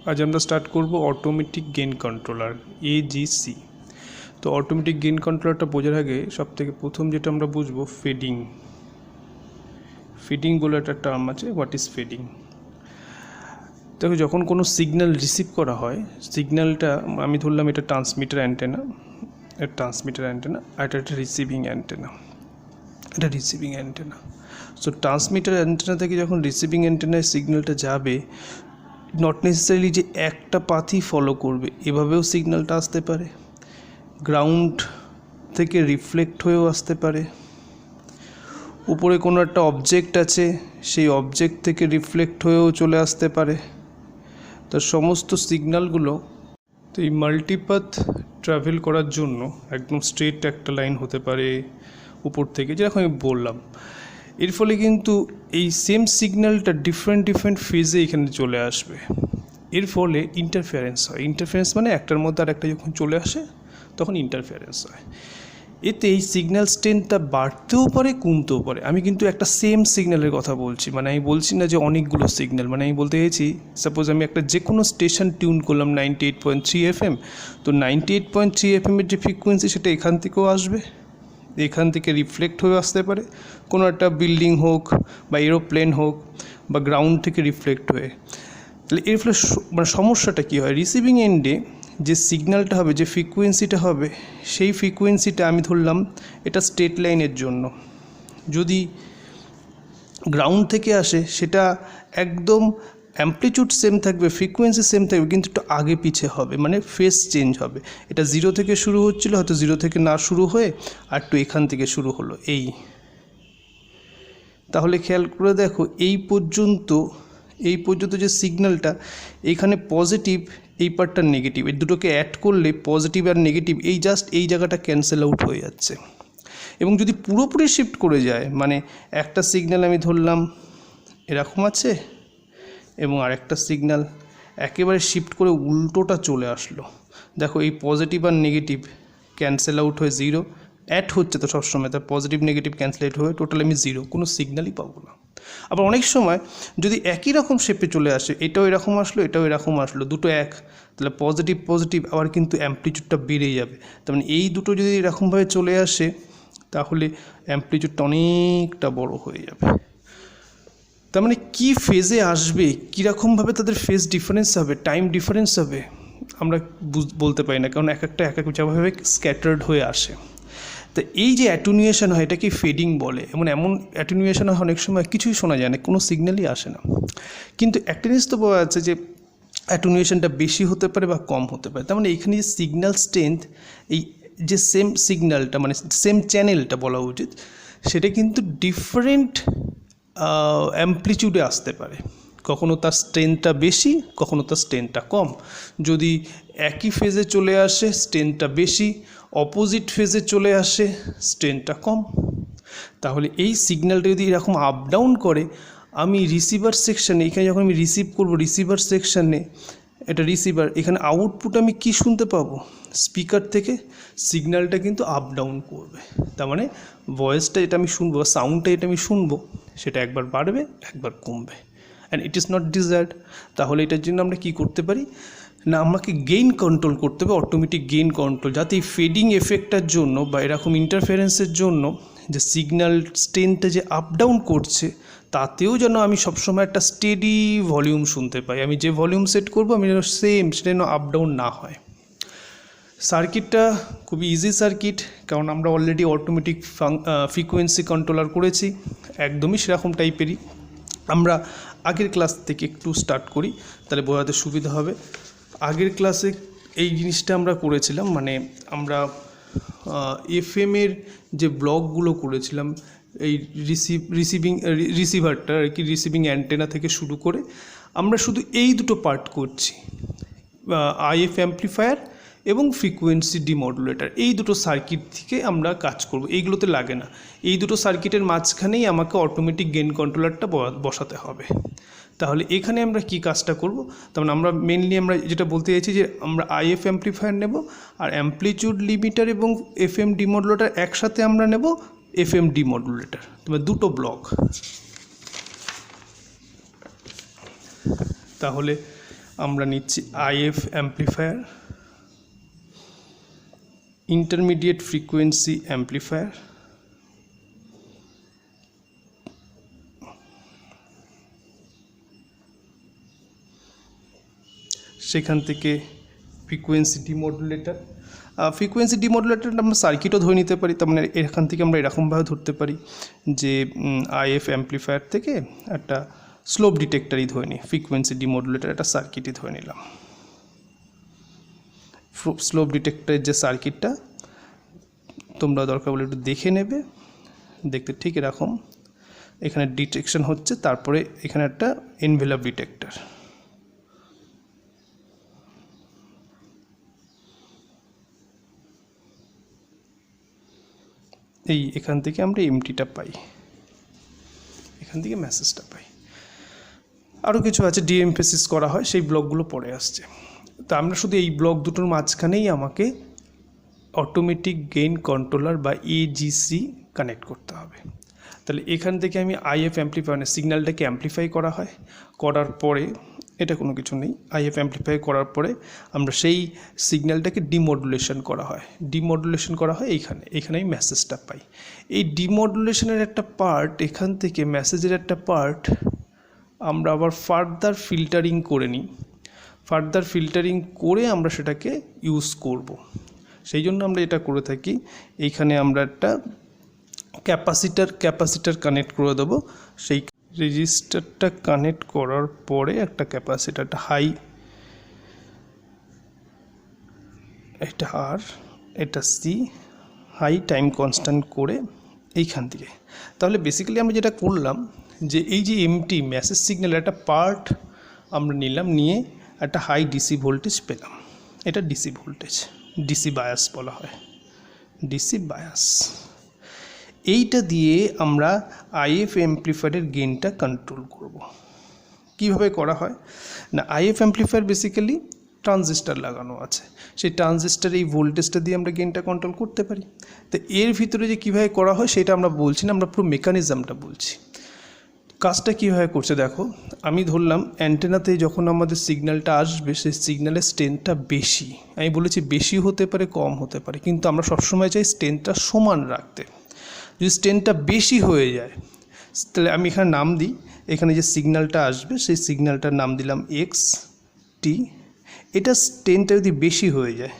आज আমরা স্টার্ট করব অটোমেটিক গেইন কন্ট্রোলার এজিসি। তো অটোমেটিক গেইন কন্ট্রোলারটা বোঝার আগে সবথেকে প্রথম যেটা আমরা বুঝবো ফেডিং। ফিডিং বলে একটা টার্ম আছে। What is feeding? দেখো, যখন কোনো সিগন্যাল রিসিভ করা হয়, সিগন্যালটা আমি ধরলাম এটা ট্রান্সমিটার অ্যান্টেনা, আর এটা একটা রিসিভিং অ্যান্টেনা। এটা receiving antenna. So transmitter antenna থেকে যখন রিসিভিং অ্যান্টেনায় সিগন্যালটা যাবে, নট নেসেসারিলি যে একটা পাথই ফলো করবে, এভাবেও সিগন্যালটা আসতে পারে। গ্রাউন্ড থেকে রিফ্লেক্ট হয়েও আসতে পারে। উপরে কোনো একটা অবজেক্ট আছে, সেই অবজেক্ট থেকে রিফ্লেক্ট হয়েও চলে আসতে পারে। তার সমস্ত সিগন্যালগুলো তো এই মাল্টিপাথ ট্রাভেল করার জন্য একদম স্ট্রেট একটা লাইন হতে পারে উপর থেকে, যেরকম আমি বললাম। এর ফলে কিন্তু এই সেম সিগন্যালটা ডিফারেন্ট ফেজে এখানে চলে আসবে। এর ফলে ইন্টারফারেন্স হয়। ইন্টারফারেন্স মানে একটার মধ্যে আর একটা যখন চলে আসে তখন ইন্টারফারেন্স হয়। এতে এই সিগন্যাল স্ট্রেন্থটা বাড়তেও পারে, কমতেও পারে। আমি কিন্তু একটা সেম সিগন্যালের কথা বলছি, মানে আমি বলছি না যে অনেকগুলো সিগন্যাল। মানে আমি বলতে চাইছি, সাপোজ আমি একটা যে কোনো স্টেশন টিউন করলাম 98.3 FM, তো 98.3 FM এর যে ফ্রিকোয়েন্সি সেটা এখান থেকেও আসবে, এখান থেকে রিফ্লেক্ট হয়ে আসতে পারে। কোনো একটা বিল্ডিং হোক বা এরোপ্লেন হোক বা গ্রাউন্ড থেকে রিফ্লেক্ট হয়ে। তাহলে এর ফলে মানে সমস্যাটা কী হয়, রিসিভিং এন্ডে যে সিগন্যালটা হবে, যে ফ্রিকোয়েন্সিটা হবে, সেই ফ্রিকোয়েন্সিটা আমি ধরলাম এটা স্ট্রেট লাইনের জন্য। যদি গ্রাউন্ড থেকে আসে সেটা একদম অ্যাম্পলিটিউড সেম থাকবে, ফ্রিকোয়েন্সি সেম থাকবে, কিন্তু একটু আগে পিছে হবে, মানে ফেজ চেঞ্জ হবে। এটা 0 থেকে শুরু হচ্ছিলো, হয়তো 0 থেকে না শুরু হয়ে আর একটু এখান থেকে শুরু হলো এই। তাহলে খেয়াল করে দেখো, এই পর্যন্ত যে সিগন্যালটা, এইখানে পজিটিভ, এই পার্টটা নেগেটিভ, এই দুটোকে অ্যাড করলে পজিটিভ আর নেগেটিভ এই জাস্ট এই জায়গাটা ক্যান্সেল আউট হয়ে যাচ্ছে। এবং যদি পুরোপুরি শিফট করে যায়, মানে একটা সিগন্যাল আমি ধরলাম এরকম আছে এবং আরেকটা সিগন্যাল একেবারে শিফট করে উল্টোটা চলে আসলো, দেখো এই পজিটিভ আর নেগেটিভ ক্যান্সেল আউট হয়ে 0, অ্যাড হচ্ছে তো সবসময়, তার পজিটিভ নেগেটিভ ক্যান্সেল আউট হয়ে টোটাল আমি 0, কোনো সিগন্যালই পাবো না। আবার অনেক সময় যদি একই রকম শেপে চলে আসে, এটাও এরকম আসলো, এটাও এরকম আসলো, দুটো এক, তাহলে পজিটিভ আবার কিন্তু অ্যাম্পলিটিউডটা বেড়ে যাবে। তার মানে এই দুটো যদি এরকমভাবে চলে আসে তাহলে অ্যাম্পলিটিউডটা অনেকটা বড় হয়ে যাবে। তার মানে কী ফেজে আসবে, কীরকমভাবে তাদের ফেজ ডিফারেন্স হবে, টাইম ডিফারেন্স হবে, আমরা বলতে পারি না, কারণ এক যেভাবে স্ক্যাটার্ড হয়ে আসে। তো এই যে অ্যাটুনুয়েশন হয়, এটাকে ফেডিং বলে। এমন অ্যাটুনুয়েশন হয় অনেক সময় কিছুই শোনা যায় না, কোনো সিগন্যালই আসে না। কিন্তু একটা জিনিস তো বলা যাচ্ছে যে অ্যাটুনুয়েশনটা বেশি হতে পারে বা কম হতে পারে। তার মানে এখানে যে সিগন্যাল স্ট্রেংথ, এই যে সেম সিগন্যালটা, মানে সেম চ্যানেলটা বলা উচিত, সেটা কিন্তু ডিফারেন্ট অ্যাম্পলিটিউডে আসতে পারে। কখনো তার স্ট্রেংথটা বেশি, কখনো তার স্ট্রেংথটা কম। যদি একই ফেজে চলে আসে স্ট্রেংথটা বেশি, অপোজিট ফেজে চলে আসে স্ট্রেংথটা কম। তাহলে এই সিগন্যালটা যদি এরকম আপ ডাউন করে, আমি রিসিভার সেকশানে, এখানে যখন আমি রিসিভ করবো, রিসিভার সেকশানে এটা রিসিভার, এখানে আউটপুট আমি কি শুনতে পাবো, স্পিকার থেকে সিগন্যালটা কিন্তু আপ ডাউন করবে। তার মানে ভয়েসটা এটা আমি শুনবো, সাউন্ডটা এটা আমি শুনবো, সেটা একবার বাড়বে একবার কমবে, and it is not desired. তাহলে এটার জন্য আমরা কি করতে পারি না, আমাকে গেইন কন্ট্রোল করতে হবে, অটোমেটিক গেইন কন্ট্রোল, যাতে এই ফেডিং এফেক্টটার জন্য বা এরকম ইন্টারফারেন্সের জন্য যে সিগন্যাল স্ট্রেংথটা যে আপ ডাউন করছে, তাতেও যেন আমি সবসময় একটা স্টেডি ভলিউম শুনতে পাই। আমি যে ভলিউম সেট করবো আমি সেম, সেটা যেন আপ ডাউন না হয়। সার্কিটটা খুবই ইজি সার্কিট, কারণ আমরা অলরেডি অটোমেটিক ফ্রিকোয়েন্সি কন্ট্রোলার করেছি, একদমই সেরকম টাইপেরই। আমরা আগের ক্লাস থেকে একটু স্টার্ট করি, তাহলে বোঝাতে সুবিধা হবে। আগের ক্লাসে এই জিনিসটা আমরা করেছিলাম, মানে আমরা এফএমের যে ব্লকগুলো করেছিলাম, এই রিসিভারটা আর কি, রিসিভিং অ্যান্টেনা থেকে শুরু করে আমরা শুধু এই দুটো পার্ট করছি, আইএফ অ্যাম্পলিফায়ার এবং ফ্রিকোয়েন্সি ডিমডুলেটর। এই দুটো সার্কিট থেকে আমরা কাজ করব, এইগুলোতে লাগে না। এই দুটো সার্কিটের মাঝখানেই আমাকে অটোমেটিক গেইন কন্ট্রোলারটা বসাতে হবে। তাহলে এখানে আমরা কি কাজটা করব, তার আমরা মেনলি আমরা যেটা বলতে চাইছি যে আমরা আইএফ অ্যাম্পলিফায়ার নেব, আর অ্যাম্পলিটিউড লিমিটার এবং এফএম ডিমডুলেটর একসাথে আমরা নেব, এফএম ডিমডুলেটর, তোমার দুটো ব্লক। তাহলে আমরা নিচ্ছি if amplifier, intermediate frequency amplifier, সেখান থেকে ফ্রিকোয়েন্সি ডিমডুলেটর। ফ্রিকোয়েন্সি ডিমডুলেটরটা আমরা সার্কিটও ধরে নিতে পারি, তার মানে এখান থেকে আমরা এরকমভাবে ধরতে পারি যে আইএফ অ্যাম্প্লিফায়ার থেকে একটা স্লোপ ডিটেক্টরই ধরে নিই, ফ্রিকোয়েন্সি ডিমডুলেটর একটা সার্কিটই ধরে নিলাম। স্লোপ ডিটেক্টরের যে সার্কিটটা তোমরা দরকার বলে একটু দেখে নেবে, দেখতে ঠিক এরকম, এখানে ডিটেকশন হচ্ছে, তারপরে এখানে একটা এনভেলপ ডিটেক্টর। এখান থেকে আমরা এমটিটা পাই, এখান থেকে মেসেজটা পাই। আরও কিছু আছে, ডিএমফেসিস করা হয়, সেই ব্লকগুলো পরে আসছে। তো আমরা শুধু এই ব্লক দুটোর মাঝখানেই আমাকে অটোমেটিক গেইন কন্ট্রোলার বা এজিসি কানেক্ট করতে হবে। তাহলে এখান থেকে আমি আইএফ অ্যাম্প্লিফায়ার সিগন্যালটাকে অ্যাম্প্লিফাই করা হয়, করার পরে এটা কোনো কিছু নেই, আইএফ অ্যাম্প্লিফাই করার পরে আমরা সেই সিগন্যালটাকে ডিমডুলেশন করা হয়, ডিমডুলেশন করা হয় এইখানে আমি মেসেজটা পাই। এই ডিমডুলেশনের একটা পার্ট, এখান থেকে মেসেজের একটা পার্ট আমরা আবার ফার্দার ফিল্টারিং করে নিই, ফার্দার ফিল্টারিং করে আমরা সেটাকে ইউজ করব। সেই জন্য আমরা এটা করে থাকি, এইখানে আমরা একটা ক্যাপাসিটার কানেক্ট করে দেবো। সেই রেজিস্টারটা কানেক্ট করার পরে একটা ক্যাপাসিটারটা হাই, এটা আর এটা সি, হাই টাইম কনস্ট্যান্ট করে এইখান থেকে। তাহলে বেসিক্যালি আমরা যেটা করলাম যে এই যে এমটি মেসেজ সিগন্যালের একটা পার্ট আমরা নিলাম, নিয়ে একটা হাই ডিসি ভোল্টেজ পেলাম, এটা ডিসি ভোল্টেজ, ডিসি বায়াস বলা হয়, ডিসি বায়াস। এইটা দিয়ে আমরা আইএফ অ্যাম্প্লিফায়ারের গেইনটা কন্ট্রোল করব। কিভাবে করা হয় না, আইএফ অ্যাম্প্লিফায়ার বেসিক্যালি ট্রানজিস্টার লাগানো আছে, সেই ট্রানজিস্টার এই ভোল্টেজটা দিয়ে আমরা গেইনটা কন্ট্রোল করতে পারি। তো এর ভিতরে যে কীভাবে করা হয় সেটা আমরা বলছি না, আমরা পুরো মেকানিজমটা বলছি। কাজটা কীভাবে করছে দেখো, আমি ধরলাম অ্যান্টেনাতে যখন আমাদের সিগন্যালটা আসবে সেই সিগন্যালের স্ট্রেনথটা বেশি, আমি বলেছি বেশি হতে পারে কম হতে পারে, কিন্তু আমরা সবসময় চাই স্ট্রেনথটা সমান রাখতে। যদি স্ট্রেনথটা বেশি হয়ে যায় তাহলে আমি এখানে নাম দিই, এখানে যে সিগন্যালটা আসবে সেই সিগন্যালটার নাম দিলাম এক্স টি। এটা স্ট্রেনথটা যদি বেশি হয়ে যায়,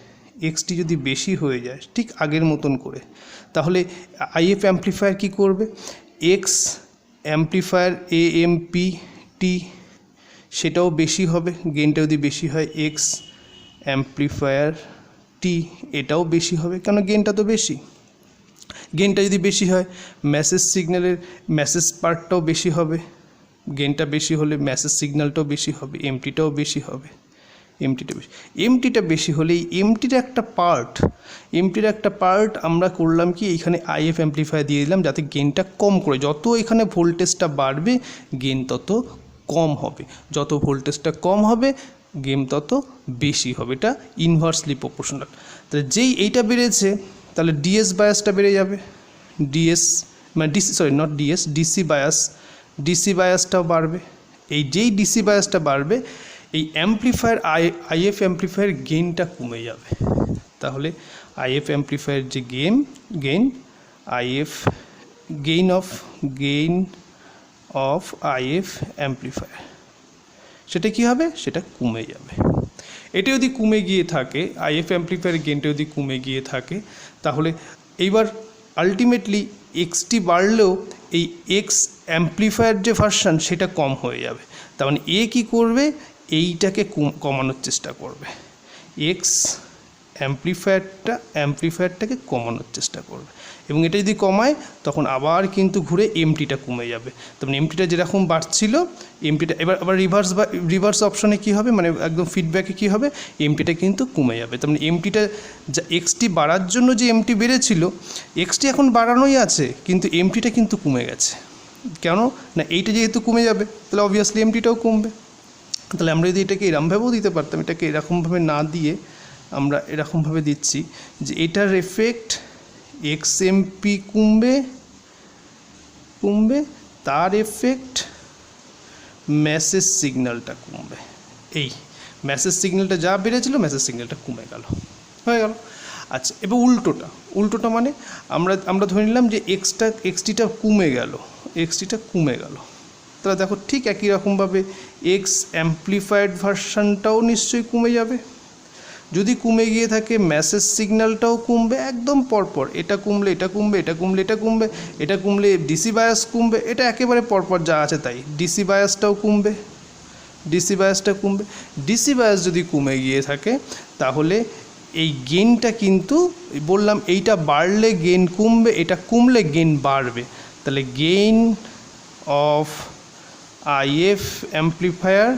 এক্সটি যদি বেশি হয়ে যায় ঠিক আগের মতন করে, তাহলে আইএফ অ্যাম্প্লিফায়ার কী করবে, এক্স অ্যাম্প্লিফায়ার এএমপি টি সেটাও বেশি হবে, গেইনটা যদি বেশি হয় এক্স অ্যাম্প্লিফায়ার টি এটাও বেশি হবে, কেন গেইনটা তো বেশি। গেইনটা যদি বেশি হয় মেসেজ সিগন্যালের মেসেজ পার্টটাও বেশি হবে, গেইনটা বেশি হলে মেসেজ সিগন্যালটাও বেশি হবে, এমটিটাও বেশি হবে, এমটিটা বেশি হলে এই এমটির একটা পার্ট আমরা করলাম কি এইখানে আইএফ অ্যাম্প্লিফায়ার দিয়ে দিলাম, যাতে গেইনটা কম করে, যত এখানে ভোল্টেজটা বাড়বে গেইন তত কম হবে, যত ভোল্টেজটা কম হবে গেইন তত বেশি হবে, এটা ইনভার্সলি প্রপোর্শনাল। তাহলে যেই এইটা বেড়েছে তাহলে ডিএস বায়াসটা বেড়ে যাবে, ডিসি বায়াসটাও বাড়বে। এই যেই ডিসি বায়াসটা বাড়বে এই অ্যাম্প্লিফায়ার আইএফ অ্যাম্প্লিফায়ার গেইনটা কমে যাবে। তাহলে আইএফ অ্যাম্প্লিফায়ার যে গেইন অফ আইএফ অ্যাম্প্লিফায়ার সেটা কী হবে, সেটা কমে যাবে। এটা যদি কমে গিয়ে থাকে, আইএফ অ্যাম্প্লিফায়ার গেইনটা যদি কমে গিয়ে থাকে, তাহলে এইবার আলটিমেটলি এক্সটি বাড়লেও এই এক্স অ্যাম্প্লিফায়ার যে ভার্সান সেটা কম হয়ে যাবে। তার মানে এ কী করবে, এইটাকে কমানোর চেষ্টা করবে, এক্স অ্যাম্প্লিফায়ারটাকে কমানোর চেষ্টা করবে, এবং এটা যদি কমায় তখন আবার কিন্তু ঘুরে এমটিটা কমে যাবে। তখন এমটিটা যেরকম বাড়ছিল এমটিটা এবার আবার রিভার্স অপশনে কী হবে, মানে একদম ফিডব্যাকে কী হবে, এমটিটা কিন্তু কমে যাবে। তার মানে এমটিটা যা এক্সটি বাড়ার জন্য যে এমটি বেড়েছিল, এক্সটি এখন বাড়ানোই আছে কিন্তু এমটিটা কিন্তু কমে গেছে। কেন না, এইটা যেহেতু কমে যাবে তাহলে অবভিয়াসলি এমটিটাও কমবে। তাহলে আমরা যদি এটাকে এরকমভাবেও দিতে পারতাম, এটাকে এরকমভাবে না দিয়ে আমরা এরকমভাবে দিচ্ছি যে এটার এফেক্ট এক্সএমপি কমবে, তার এফেক্ট মেসেজ সিগন্যালটা কমবে। এই মেসেজ সিগন্যালটা যা বেড়েছিল মেসেজ সিগন্যালটা কমে গেল, হয়ে গেল। আচ্ছা, এবার উল্টোটা মানে আমরা ধরে নিলাম যে এক্সটিটা কমে গেল, তাহলে দেখো ঠিক একই রকমভাবে এক্স অ্যাম্প্লিফাইড ভার্সানটাও নিশ্চয়ই কমে যাবে। যদি কমে গিয়ে থাকে মেসেজ সিগন্যালটাও কমবে একদম পরপর, এটা কমলে এটা কমবে, এটা কমলে এটা কমবে, এটা কমলে ডিসি বায়াস কমবে, এটা একেবারে পরপর যা আছে তাই। ডিসি বায়াসটা কমবে। ডিসি বায়াস যদি কমে গিয়ে থাকে তাহলে এই গেনটা কিন্তু বললাম এইটা বাড়লে গেন কমবে, এটা কমলে গেন বাড়বে, তাহলে গেইন অফ আইএফ অ্যাম্প্লিফায়ার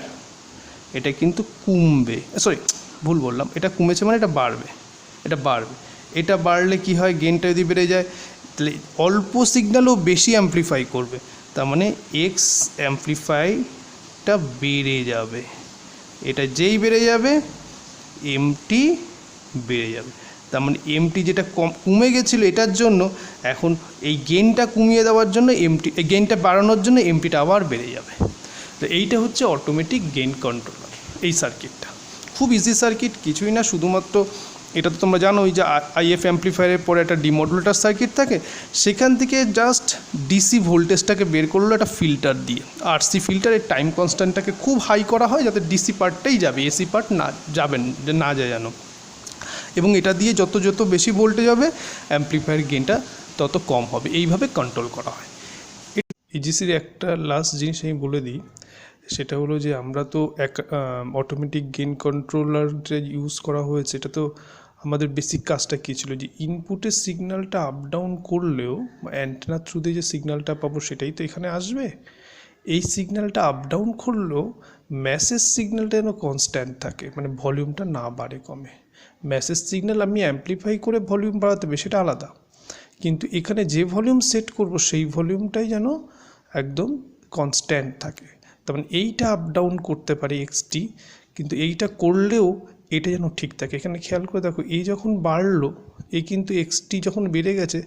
এটা কিন্তু কমবে, সরি ভুল বললাম, এটা কমেছে মানে এটা বাড়লে কি হয়, গেনটা যদি বেড়ে যায় তাহলে অল্প সিগন্যালও বেশি অ্যাম্প্লিফাই করবে, তার মানে এক্স অ্যাম্প্লিফাইটা বেড়ে যাবে। এটা যেই বেড়ে যাবে এমটি বেড়ে যাবে, তার মানে এমটি যেটা কমে গেছিলো এটার জন্য এখন এই গেনটা কমিয়ে দেওয়ার জন্য গেনটা বাড়ানোর জন্য এমটিটা আবার বেড়ে যাবে। তো এইটা হচ্ছে অটোমেটিক গেইন কন্ট্রোলার। এই সার্কিটটা খুব ইজি সার্কিট, কিছুই না, শুধুমাত্র এটা তো তোমরা জানোই যে আইএফ অ্যাম্প্লিফায়ারের পরে একটা ডিমডুলেটর সার্কিট থাকে, সেখান থেকে জাস্ট ডিসি ভোল্টেজটাকে বের করলো একটা ফিল্টার দিয়ে, আরসি ফিল্টারের টাইম কনস্ট্যান্টটাকে খুব হাই করা হয় যাতে ডিসি পার্টটাই যাবে, এসি পার্ট না যায় যেন, এবং এটা দিয়ে যত বেশি ভোল্টেজ হবে অ্যাম্প্লিফায়ার গেনটা তত কম হবে, এইভাবে কন্ট্রোল করা হয়। ইজিসির একটা লাস্ট জিনিস আমি বলে দিই, সেটা হলো যে আমরা তো অটোমেটিক গেইন কন্ট্রোলার যে ইউজ করা হয়েছে, এটা তো আমাদের বেসিক কাজটা কী ছিল, যে ইনপুটের সিগন্যালটা আপ ডাউন করলেও অ্যান্টেনার থ্রু দিয়ে যে সিগন্যালটা পাবো সেটাই তো এখানে আসবে। এই সিগন্যালটা আপ ডাউন করলেও মেসেজ সিগন্যালটা যেন কনস্ট্যান্ট থাকে, মানে ভলিউমটা না বাড়ে কমে। মেসেজ সিগন্যাল আমি অ্যাম্প্লিফাই করে ভলিউম বাড়াতে হবে সেটা আলাদা, কিন্তু এখানে যে ভলিউম সেট করব সেই ভলিউমটাই যেন একদম কনস্ট্যান্ট থাকে, তার মানে এইটা আপ ডাউন করতে পারে এক্সটি, কিন্তু এইটা করলেও এটা যেন ঠিক থাকে। এখানে খেয়াল করে দেখো, এই যখন বাড়লো, এই কিন্তু এক্সটি যখন বেড়ে গেছে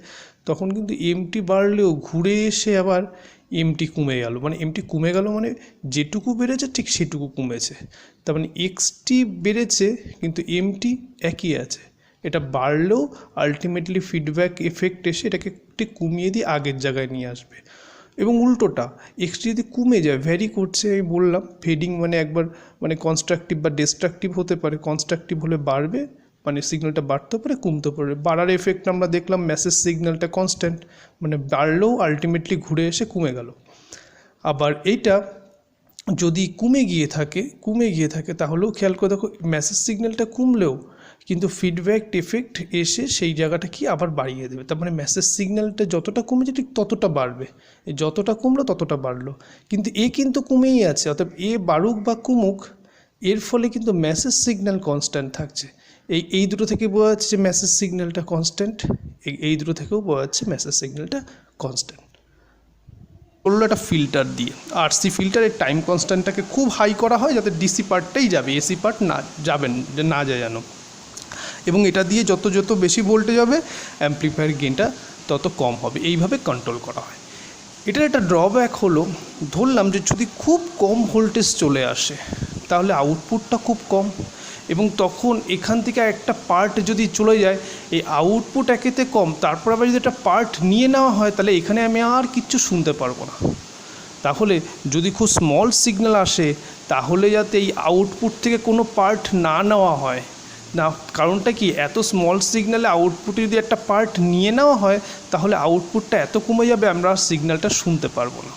তখন কিন্তু এমটি বাড়লেও ঘুরে এসে আবার এমটি কমে গেল, মানে যেটুকু বেড়েছে ঠিক সেটুকু কমেছে, তার মানে এক্সটি বেড়েছে কিন্তু এমটি একই আছে। এটা বাড়লেও আলটিমেটলি ফিডব্যাক এফেক্ট এসে এটাকে একটু কমিয়ে দিয়ে আগের জায়গায় নিয়ে আসবে। এবং উল্টোটা, এক্সটি যদি কমে যায়, ভ্যারি করছে, আমি বললাম ফেডিং মানে একবার মানে কনস্ট্রাকটিভ বা ডিস্ট্রাকটিভ হতে পারে, কনস্ট্রাকটিভ হলে বাড়বে মানে সিগন্যালটা বাড়তে পারে কমতে পারে, বাড়ার এফেক্ট আমরা দেখলাম মেসেজ সিগন্যালটা কনস্ট্যান্ট, মানে বাড়লেও আলটিমেটলি ঘুরে এসে কমে গেল। আবার এইটা যদি কমে গিয়ে থাকে তাহলেও খেয়াল করে দেখো, মেসেজ সিগন্যালটা কমলেও কিন্তু ফিডব্যাক এফেক্ট এসে সেই জায়গাটা কি আবার বাড়িয়ে দেবে, তার মানে মেসেজ সিগন্যালটা যতটা কমেছে ঠিক ততটা বাড়বে, যতটা কমলো ততটা বাড়লো, কিন্তু এ কিন্তু কমেই আছে, অর্থাৎ এ বাড়ুক বা কমুক এর ফলে কিন্তু মেসেজ সিগন্যাল কনস্ট্যান্ট থাকছে। এই দুটো থেকে বোঝা যাচ্ছে যে মেসেজ সিগন্যালটা কনস্ট্যান্ট, এই দুটো থেকেও বোঝা যাচ্ছে মেসেজ সিগন্যালটা কনস্ট্যান্ট। করলো একটা ফিল্টার দিয়ে, আরসি ফিল্টারের টাইম কনস্ট্যান্টটাকে খুব হাই করা হয় যাতে ডিসি পার্টটাই যাবে, এসি পার্ট না যায় যেন, এবং এটা দিয়ে যত বেশি ভোল্টেজ হবে অ্যাম্প্লিফায়ার গেনটা তত কম হবে, এইভাবে কন্ট্রোল করা হয়। এটার একটা ড্রব্যাক হলো, ধরলাম যে যদি খুব কম ভোল্টেজ চলে আসে তাহলে আউটপুটটা খুব কম, এবং তখন এখান থেকে একটা পার্ট যদি চলে যায়, এই আউটপুট একেতে কম, তারপর আবার যদি একটা পার্ট নিয়ে নেওয়া হয় তাহলে এখানে আমি আর কিচ্ছু শুনতে পারবো না। তাহলে যদি খুব স্মল সিগন্যাল আসে তাহলে যাতে এই আউটপুট থেকে কোনো পার্ট না নেওয়া হয় না, কারণটা কি, এত স্মল সিগন্যালে আউটপুটে যদি একটা পার্ট নিয়ে নেওয়া হয় তাহলে আউটপুটটা এত কমে যাবে আমরা আর সিগন্যালটা শুনতে পারবো না।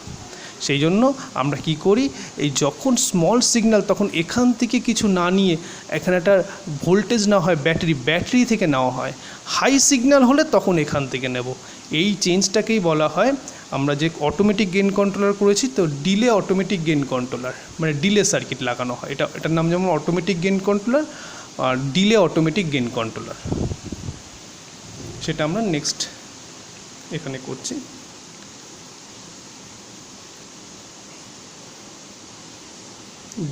সেই জন্য আমরা কি করি, এই যখন স্মল সিগন্যাল তখন এখান থেকে কিছু না নিয়ে এখানে একটা ভোল্টেজ না হয় ব্যাটারি থেকে নেওয়া হয়, হাই সিগন্যাল হলে তখন এখান থেকে নেব। এই চেঞ্জটাকেই বলা হয়, আমরা যে অটোমেটিক গেইন কন্ট্রোলার করেছি তো ডিলে অটোমেটিক গেইন কন্ট্রোলার, মানে ডিলে সার্কিট লাগানো হয়, এটার নাম যেমন অটোমেটিক গেইন কন্ট্রোলার আর ডিলে অটোমেটিক গেইন কন্ট্রোলার, সেটা আমরা নেক্সট এখানে করছি।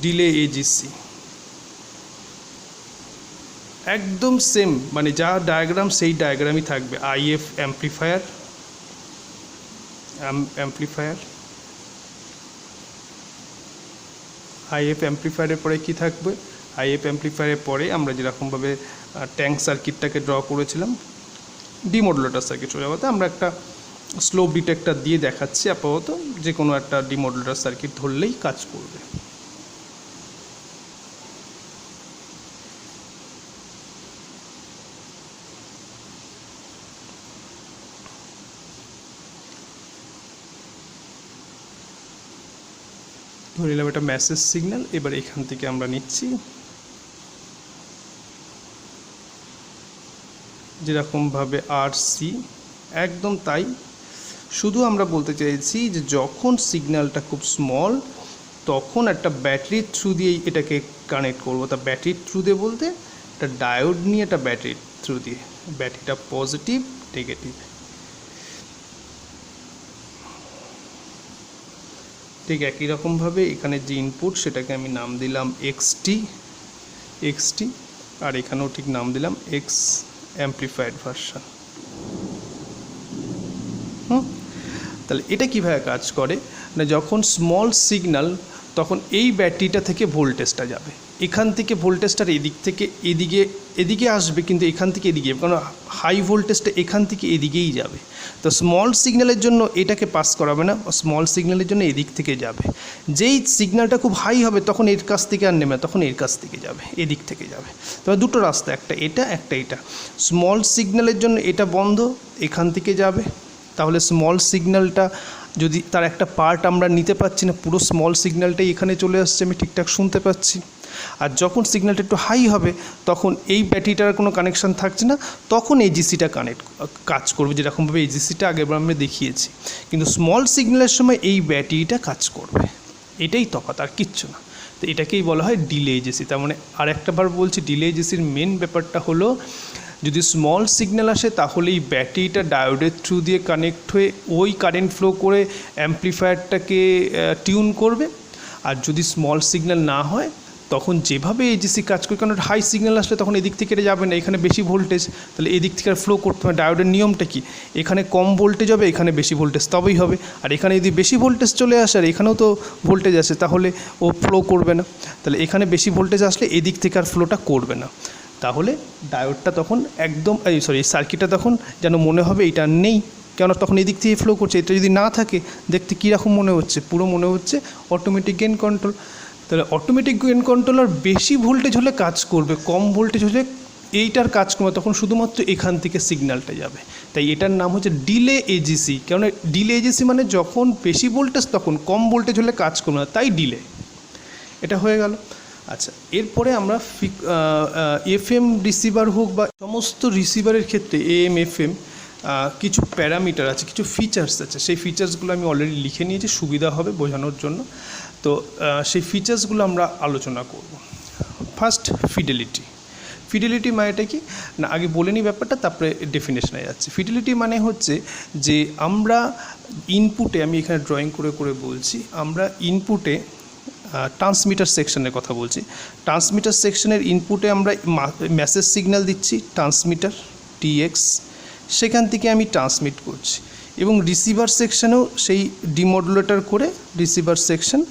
ডিলে এজিসি একদম সেম, মানে যা ডায়াগ্রাম সেই ডায়াগ্রামই থাকবে। আইএফ অ্যাম্প্লিফায়ার আইএফ অ্যাম্প্লিফায়ারের পরে কি থাকবে, আইএফ অ্যাম্পলিফায়ারের পরে আমরা যেরকমভাবে ট্যাঙ্ক সার্কিটটাকে ড্র করেছিলাম ডিমডুলেটর সার্কিট সোজা কথা আমরা একটা স্লোপ ডিটেক্টর দিয়ে দেখাচ্ছি। আপাতত যে কোনো একটা ডিমডুলেটর সার্কিট ধরলেই কাজ করবে। ধরে নিলাম এটা মেসেজ সিগন্যাল। এবার এখান থেকে আমরা নিচ্ছি যেরকমভাবে RC একদম তাই, শুধু আমরা বলতে চাইছি যে যখন সিগন্যালটা খুব স্মল তখন একটা ব্যাটারির থ্রু দিয়ে এটাকে কানেক্ট করবো। তা ব্যাটারির থ্রু দিয়ে বলতে একটা ডায়োড নিয়ে একটা ব্যাটারির থ্রু দিয়ে, ব্যাটারিটা পজিটিভ নেগেটিভ। ঠিক একই রকমভাবে এখানে যে ইনপুট সেটাকে আমি নাম দিলাম XT, আর এখানেও ঠিক নাম দিলাম X অ্যাম্পলিফাইড ভার্সন। তাহলে এটা কীভাবে কাজ করে না, যখন স্মল সিগন্যাল তখন এই ব্যাটারিটা থেকে ভোল্টেজটা যাবে, এখান থেকে ভোল্টেজটার এদিক থেকে এদিকে আসবে, কিন্তু এখান থেকে এদিকে, কারণ হাই ভোল্টেজটা এখান থেকে এদিকেই যাবে। তো স্মল সিগন্যালের জন্য এটাকে পাস করাবে না, স্মল সিগন্যালের জন্য এদিক থেকে যাবে। যেই সিগন্যালটা খুব হাই হবে তখন এর কাছ থেকে আর নেবে, তখন এর কাছ থেকে যাবে, এদিক থেকে যাবে। তবে দুটো রাস্তা, একটা এটা একটা এটা। স্মল সিগন্যালের জন্য এটা বন্ধ, এখান থেকে যাবে। তাহলে স্মল সিগন্যালটা যদি তার একটা পার্ট আমরা নিতে পারছি না, পুরো স্মল সিগন্যালটাই এখানে চলে আসছে, আমি ঠিকঠাক শুনতে পাচ্ছি। আর যখন সিগন্যালটা একটু হাই হবে তখন এই ব্যাটারিটার কোনো কানেকশান থাকছে না, তখন এজিসিটা কাজ করবে, যেরকমভাবে এজিসিটা আগেরবার আমরা দেখিয়েছি। কিন্তু স্মল সিগন্যালের সময় এই ব্যাটারিটা কাজ করবে, এটাই তফাৎ, আর কিচ্ছু না। তো এটাকেই বলা হয় ডিলে এজিসি। তার মানে আর একটাবার বলছি, ডিলে এজিসির মেন ব্যাপারটা হলো যদি স্মল সিগন্যাল আসে তাহলে এই ব্যাটারিটা ডায়োডের থ্রু দিয়ে কানেক্ট হয়ে ওই কারেন্ট ফ্লো করে অ্যাম্পলিফায়ারটাকে টিউন করবে। আর যদি স্মল সিগন্যাল না হয় তখন যেভাবে এজিসি কাজ করে, কারণ হাই সিগন্যাল আসলে তখন এদিক থেকে এটা যাবে না, এখানে বেশি ভোল্টেজ, তাহলে এদিক থেকে ফ্লো করতে হবে। ডায়োডের নিয়মটা কি, এখানে কম ভোল্টেজ হবে, এখানে বেশি ভোল্টেজ, তবেই হবে। আর এখানে যদি বেশি ভোল্টেজ চলে আসে আর এখানেও তো ভোল্টেজ আসে, তাহলে ও ফ্লো করবে না। তাহলে এখানে বেশি ভোল্টেজ আসলে এদিক থেকে আর ফ্লোটা করবে না, তাহলে ডায়োডটা তখন একদম সার্কিটটা তখন যেন মনে হবে এটা নেই, কেন তখন এদিক থেকে ফ্লো করছে। এটা যদি না থাকে দেখতে কীরকম মনে হচ্ছে, পুরো মনে হচ্ছে অটোমেটিক গেইন কন্ট্রোল। তাহলে অটোমেটিক গেইন কন্ট্রোলার বেশি ভোল্টেজ হলে কাজ করবে, কম ভোল্টেজ হলে এইটার কাজ করবে, তখন শুধুমাত্র এখান থেকে সিগন্যালটা যাবে। তাই এটার নাম হচ্ছে ডিলে এজিসি। কেন ডিলে এজিসি মানে যখন বেশি ভোল্টেজ তখন, কম ভোল্টেজ হলে কাজ করবে না, তাই ডিলে। এটা হয়ে গেল। আচ্ছা, এরপরে আমরা FM রিসিভার হোক বা সমস্ত রিসিভারের ক্ষেত্রে AM FM কিছু প্যারামিটার আছে, কিছু ফিচার্স আছে। সেই ফিচার্সগুলো আমি অলরেডি লিখে নিয়েছি, সুবিধা হবে বোঝানোর জন্য। তো সেই ফিচার্সগুলো আমরা আলোচনা করব। ফার্স্ট, ফিডেলিটি মানেটা কি না, আগে বলে নিই ব্যাপারটা, তারপরে ডেফিনেশনে যাচ্ছি। ফিডেলিটি মানে হচ্ছে যে আমরা ইনপুটে, আমি এখানে ড্রয়িং করে করে বলছি, আমরা ইনপুটে ট্রান্সমিটার সেকশনের কথা বলছি। ট্রান্সমিটার সেকশনের ইনপুটে আমরা মেসেজ সিগন্যাল দিচ্ছি, ট্রান্সমিটার TX, সেখান থেকে আমি ট্রান্সমিট করছি। এবং রিসিভার সেকশনেও সেই ডিমডুলেটর করে রিসিভার সেকশন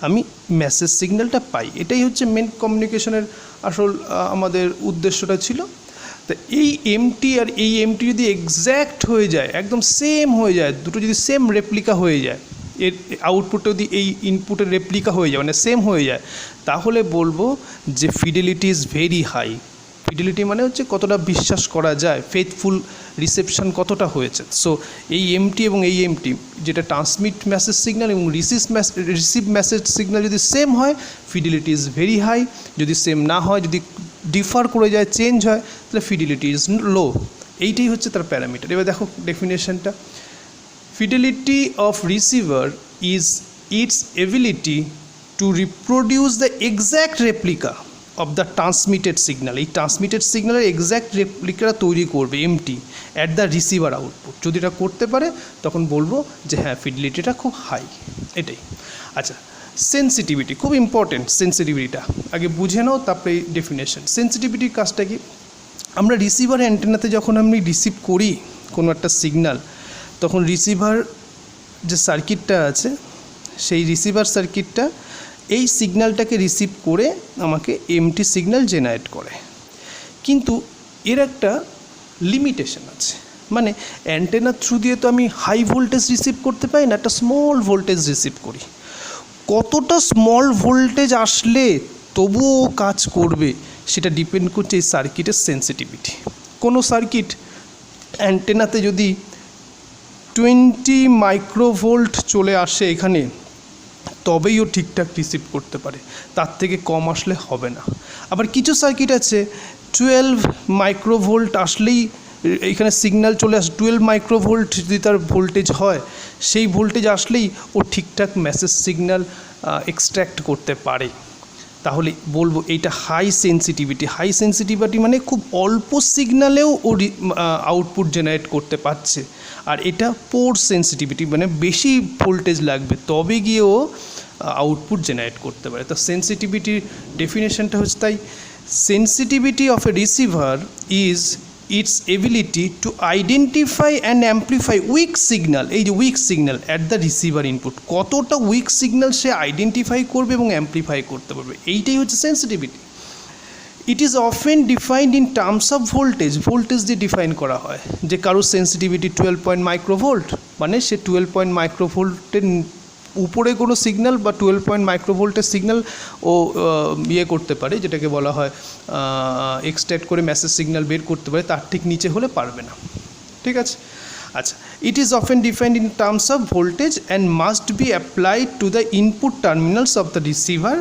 আমি মেসেজ সিগন্যালটা পাই। এটাই হচ্ছে মেন কমিউনিকেশনের আসল আমাদের উদ্দেশ্যটা ছিল। তো এই MT আর এই MT যদি এক্স্যাক্ট হয়ে যায়, একদম সেম হয়ে যায়, দুটো যদি সেম রেপ্লিকা হয়ে যায়, এর আউটপুটে যদি এই ইনপুটের রেপ্লিকা হয়ে যায়, মানে সেম হয়ে যায়, তাহলে বলবো যে fidelity is very high. Fidelity মানে হচ্ছে কতটা বিশ্বাস করা যায়, ফেথফুল রিসেপশন কতটা হয়েছে। সো এই MT এবং এই MT, যেটা ট্রান্সমিট মেসেজ সিগন্যাল এবং রিসিভ মেসেজ সিগন্যাল যদি সেম হয়, ফিডেলিটি ইজ ভেরি হাই। যদি সেম না হয়, যদি ডিফার করে যায়, চেঞ্জ হয়, তাহলে ফিডেলিটি ইজ লো। এইটাই হচ্ছে তার প্যারামিটার। এবার দেখো ডেফিনেশনটা, fidelity of receiver is its ability to reproduce the exact replica of the transmitted signal. এই ট্রান্সমিটেড সিগন্যালের এক্স্যাক্ট রেপ্লিকাটা তৈরি করবে MT at the receiver output. যদি এটা করতে পারে তখন বলবো যে হ্যাঁ ফিডেলিটিটা খুব হাই। এটাই। আচ্ছা, সেন্সিটিভিটি খুব ইম্পর্টেন্ট। সেন্সিটিভিটিটা আগে বুঝে নাও, তারপরে ডেফিনেশন। সেন্সিটিভিটির কাজটা কি, আমরা রিসিভার অ্যান্টেনাতে যখন আমি রিসিভ করি কোনো একটা সিগন্যাল, তখন রিসিভার যে সার্কিটটা আছে সেই রিসিভার সার্কিটটা এই সিগন্যালটাকে রিসিভ করে আমাকে এমটি সিগন্যাল জেনারেট করে। কিন্তু এর একটা লিমিটেশন আছে, মানে অ্যান্টেনার থ্রু দিয়ে তো আমি হাই ভোল্টেজ রিসিভ করতে পারি না, একটা স্মল ভোল্টেজ রিসিভ করি। কতটা স্মল ভোল্টেজ আসলে তবুও কাজ করবে সেটা ডিপেন্ড করছে এই সার্কিটের সেন্সিটিভিটি। কোনো সার্কিট অ্যান্টেনাতে যদি 20 মাইক্রোভোল্ট চলে আসে এখানে, তবেই ও ঠিকঠাক রিসিভ করতে পারে, তার থেকে কম আসলে হবে না। আবার কিছু সার্কিট আছে 12 মাইক্রোভোল্ট আসলেই এখানে সিগন্যাল চলে আসে, 12 মাইক্রোভোল্ট যদি তার ভোল্টেজ হয়, সেই ভোল্টেজ আসলেই ও ঠিকঠাক মেসেজ সিগন্যাল এক্সট্র্যাক্ট করতে পারে। তাহলে বলবো এইটা হাই সেন্সিটিভিটি। হাই সেন্সিটিভিটি মানে খুব অল্প সিগন্যালেও ও আউটপুট জেনারেট করতে পারছে। আর এটা পোর সেন্সিটিভিটি, মানে বেশি ভোল্টেজ লাগবে তবে গিয়ে ও আউটপুট জেনারেট করতে পারে। তো সেন্সিটিভিটির ডেফিনেশনটা হচ্ছে তাই, sensitivity of a receiver is its ability to identify and amplify weak signal. এই যে weak signal at the receiver input, কতটা উইক সিগন্যাল সে আইডেন্টিফাই করবে এবং অ্যাম্প্লিফাই করতে পারবে, এইটাই হচ্ছে sensitivity. It is often defined in terms of voltage. Voltage দিয়ে ডিফাইন করা হয়, যে কারোর সেন্সিটিভিটি 12 মাইক্রোভোল্ট, মানে সে 12 মাইক্রোভোল্টের উপরে কোনো সিগন্যাল বা 12 মাইক্রোভোল্টের সিগন্যাল ও ইয়ে করতে পারে, যেটাকে বলা হয় এক্সট্র্যাক্ট করে মেসেজ সিগন্যাল বের করতে পারে, তার ঠিক নিচে হলে পারবে না। ঠিক আছে, আচ্ছা। ইট is often defined in terms of voltage and must be applied to the input terminals of the receiver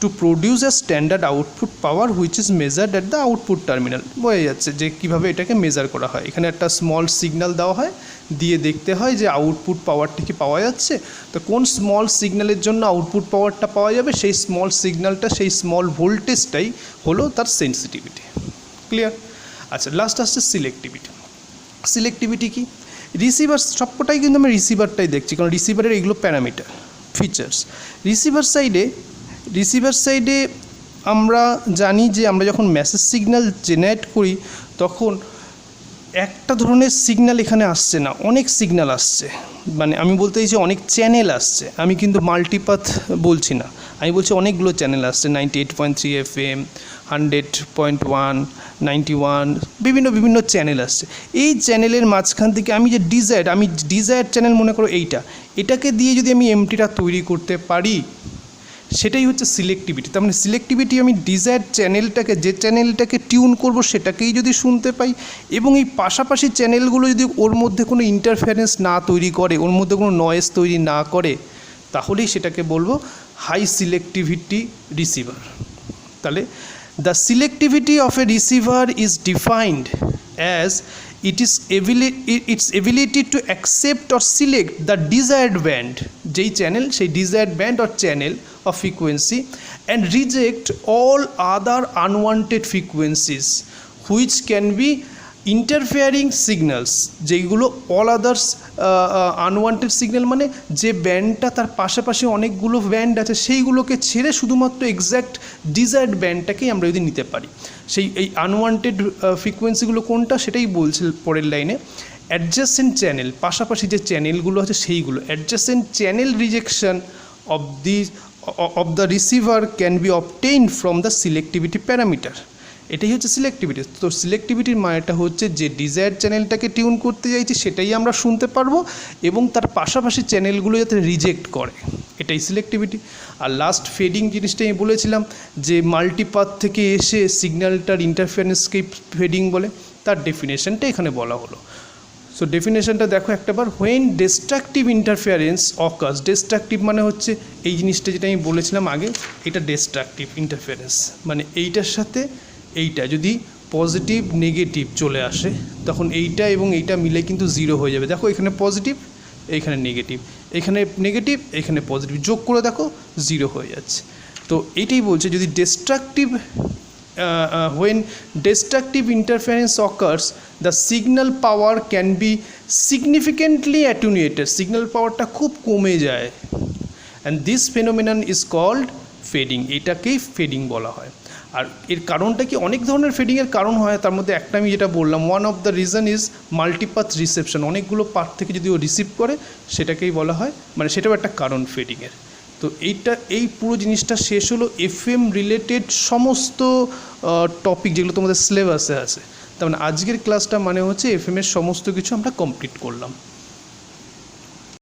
to produce a standard output power which is measured at the output terminal. বোঝা যাচ্ছে যে কীভাবে এটাকে measure করা হয়। এখানে একটা small signal দেওয়া হয়, দিয়ে দেখতে হয় যে আউটপুট পাওয়ারটা কি পাওয়া যাচ্ছে। তো কোন স্মল সিগন্যালের জন্য আউটপুট পাওয়ারটা পাওয়া যাবে, সেই স্মল সিগন্যালটা, সেই স্মল ভোল্টেজটাই হলো তার সেন্সিটিভিটি। ক্লিয়ার? আচ্ছা, লাস্ট আসছে সিলেক্টিভিটি। সিলেক্টিভিটি কি? রিসিভার, সবকটাই কিন্তু আমি রিসিভারটাই দেখছি, কারণ রিসিভারের এগুলো প্যারামিটার ফিচার্স। রিসিভার সাইডে আমরা জানি যে আমরা যখন মেসেজ সিগন্যাল জেনারেট করি তখন একটা ধরনের সিগন্যাল এখানে আসছে না, অনেক সিগন্যাল আসছে। মানে আমি বলতে চাইছি অনেক চ্যানেল আসছে, আমি কিন্তু মাল্টিপাথ বলছি না, আমি বলছি অনেকগুলো চ্যানেল আসছে। 98.3 FM, 100.1, 91, বিভিন্ন চ্যানেল আসছে। এই চ্যানেলের মাঝখান থেকে আমি যে ডিজায়ার চ্যানেল মনে করো এটাকে দিয়ে যদি আমি এমটিটা তৈরি করতে পারি, সেটাই হচ্ছে সিলেক্টিভিটি। তার মানে সিলেক্টিভিটি, আমি ডিজায়ার চ্যানেলটাকে, যে চ্যানেলটাকে টিউন করব সেটাকেই যদি শুনতে পাই, এবং এই পাশাপাশি চ্যানেলগুলো যদি ওর মধ্যে কোনো ইন্টারফারেন্স না তৈরি করে, ওর মধ্যে কোনো নয়েজ তৈরি না করে, তাহলেই সেটাকে বলবো হাই সিলেক্টিভিটি রিসিভার। তাহলে the selectivity of a receiver is defined as its ability to accept or select the desired band, যেই চ্যানেল, সেই desired band or channel of frequency, and reject all other unwanted frequencies which can be interfering signals, যেগুলো all others unwanted signal, মানে যে ব্যান্ডটা তার পাশাপাশি অনেকগুলো band আছে সেইগুলোকে ছেড়ে শুধুমাত্র এক্স্যাক্ট ডিজায়ার্ড ব্যান্ডটাকেই আমরা যদি নিতে পারি। সেই এই আনওয়ান্টেড ফ্রিকোয়েন্সিগুলো কোনটা, সেটাই বলছে পরের লাইনে। অ্যাডজাসেন্ট চ্যানেল, পাশাপাশি যে চ্যানেলগুলো আছে সেইগুলো, adjacent channel rejection of the receiver can be obtained from the selectivity parameter. এটাই হচ্ছে সিলেক্টিভিটি। তো সিলেক্টিভিটির মানেটা হচ্ছে যে ডিজায়ার চ্যানেলটাকে টিউন করতে চাইছি সেটাই আমরা শুনতে পারবো, এবং তার পাশাপাশি চ্যানেলগুলো যাতে রিজেক্ট করে, এটাই সিলেক্টিভিটি। আর লাস্ট ফেডিং জিনিসটা আমি বলেছিলাম যে মাল্টিপাথ থেকে এসে সিগন্যালটার ইন্টারফারেন্সকে ফেডিং বলে, তার ডেফিনেশনটা এখানে বলা হলো। সো ডেফিনেশনটা দেখো একটাবার, when destructive interference occurs. Destructive মানে হচ্ছে এই জিনিসটা যেটা আমি বলেছিলাম আগে, এটা ডিস্ট্রাকটিভ ইন্টারফারেন্স, মানে এইটার সাথে এইটা যদি পজিটিভ নেগেটিভ চলে আসে, তখন এইটা এবং এইটা মিলে কিন্তু জিরো হয়ে যাবে। দেখো এখানে পজিটিভ, এইখানে নেগেটিভ, এখানে নেগেটিভ, এখানে পজিটিভ, যোগ করে দেখো জিরো হয়ে যাচ্ছে। তো এইটাই বলছে যদি destructive when destructive interference occurs, the signal power can be significantly attenuated, signal powerটা খুব কমে যায়, and this phenomenon is called fading, এটাকেই ফেডিং বলা হয়। আর এর কারণটা কি, অনেক ধরনের ফেডিংয়ের কারণ হয়, তার মধ্যে একটা আমি যেটা বললাম, one of the reason is multipath reception, অনেকগুলো পার্ট থেকে যদি ও রিসিভ করে সেটাকেই বলা হয়, মানে সেটাও একটা কারণ ফেডিংয়ের। তো এই পুরো জিনিসটা শেষ হলো এফএম রিলেটেড সমস্ত টপিক যেগুলো তোমাদের সিলেবাসে আছে। তার মানে আজকের ক্লাসটা মানে হচ্ছে এফএম এর সমস্ত কিছু আমরা কমপ্লিট করলাম।